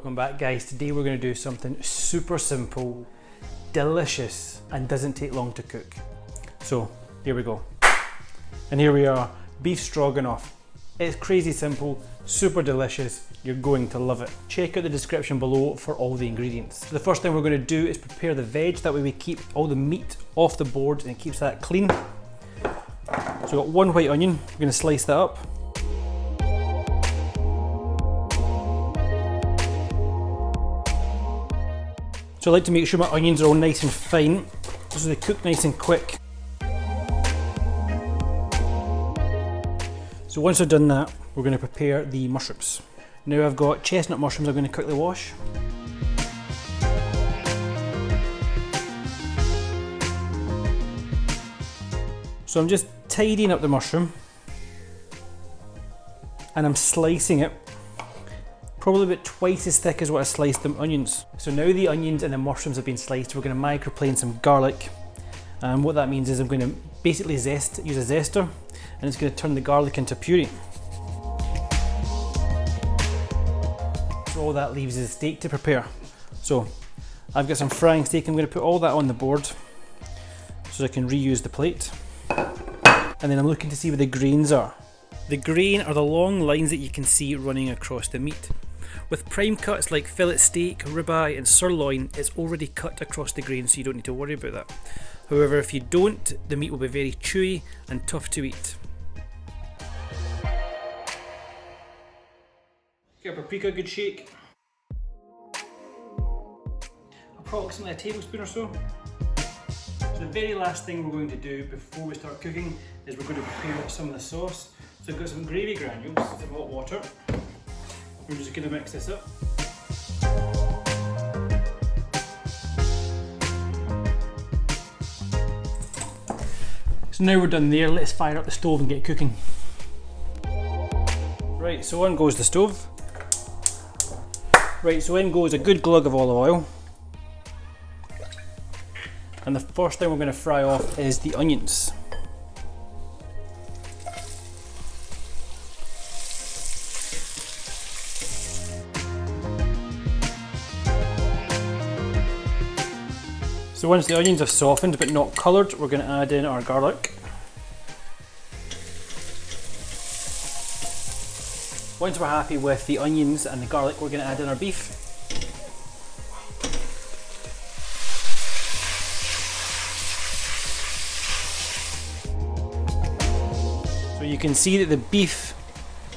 Welcome back, guys. Today we're going to do something super simple, delicious, and doesn't take long to cook. So here we go. And here we are, beef stroganoff. It's crazy simple, super delicious. You're going to love it. Check out the description below for all the ingredients. So the first thing we're going to do is prepare the veg. That way we keep all the meat off the board and it keeps that clean. So we've got one white onion. We're going to slice that up. So I like to make sure my onions are all nice and fine, so they cook nice and quick. So once I've done that, we're going to prepare the mushrooms. Now I've got chestnut mushrooms I'm going to quickly wash. So I'm just tidying up the mushroom and I'm slicing it probably about twice as thick as what I sliced the onions. So now the onions and the mushrooms have been sliced, we're going to microplane some garlic. And what that means is I'm going to basically use a zester, and it's going to turn the garlic into puree. So all that leaves is steak to prepare. So I've got some frying steak. I'm going to put all that on the board so I can reuse the plate. And then I'm looking to see where the grains are. The grain are the long lines that you can see running across the meat. With prime cuts like fillet steak, ribeye and sirloin, it's already cut across the grain, so you don't need to worry about that. However, if you don't, the meat will be very chewy and tough to eat. Give paprika a good shake. Approximately a tablespoon or so. So the very last thing we're going to do before we start cooking is we're going to prepare some of the sauce. So I've got some gravy granules, some hot water. We're just going to mix this up. So now we're done there, let's fire up the stove and get cooking. Right, so on goes the stove. Right, so in goes a good glug of olive oil. And the first thing we're going to fry off is the onions. So once the onions have softened but not coloured, we're going to add in our garlic. Once we're happy with the onions and the garlic, we're going to add in our beef. So you can see that the beef,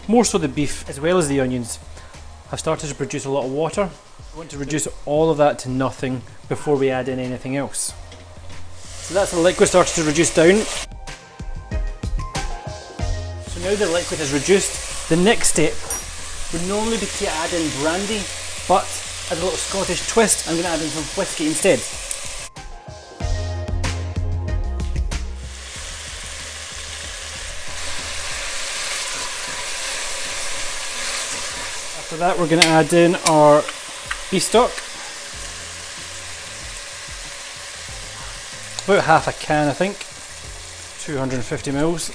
more so the beef as well as the onions, have started to produce a lot of water. We want to reduce all of that to nothing before we add in anything else. So that's the liquid started to reduce down. So now the liquid is reduced, the next step would normally be to add in brandy, but as a little Scottish twist, I'm going to add in some whisky instead. After that, we're going to add in our beef stock. About half a can, I think. 250 mils.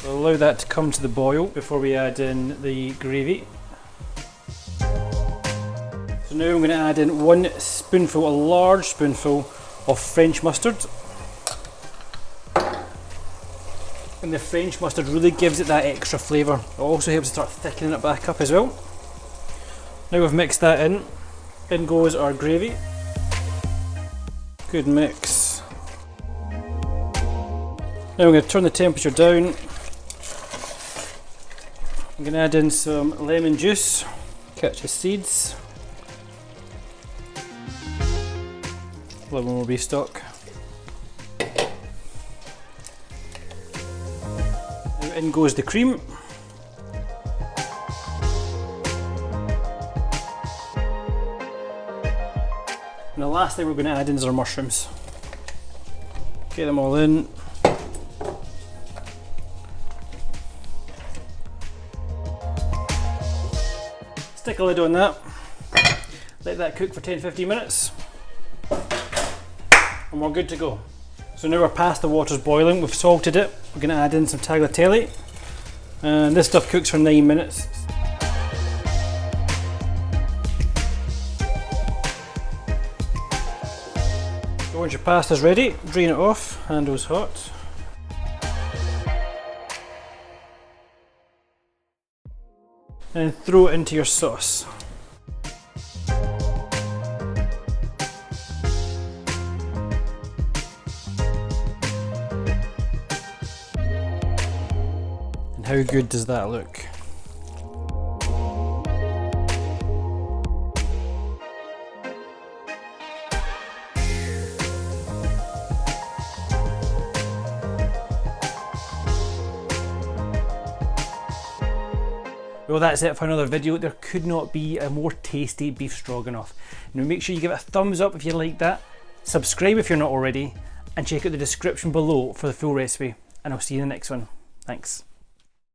We'll allow that to come to the boil before we add in the gravy. So now I'm going to add in one spoonful, a large spoonful of French mustard. And the French mustard really gives it that extra flavour. It also helps to start thickening it back up as well. Now we've mixed that in goes our gravy. Good mix. Now I'm going to turn the temperature down. I'm going to add in some lemon juice, catch the seeds. A little more beef stock. Now in goes the cream. And the last thing we're going to add in is our mushrooms. Get them all in. Stick a lid on that. Let that cook for 10-15 minutes. And we're good to go. So now we're past the water's boiling, we've salted it. We're going to add in some tagliatelle. And this stuff cooks for 9 minutes. So once your pasta's ready, drain it off, handle's hot. And then throw it into your sauce. And how good does that look? Well, that's it for another video. There could not be a more tasty beef stroganoff. Now make sure you give it a thumbs up if you like that, subscribe if you're not already, and check out the description below for the full recipe. And I'll see you in the next one. Thanks.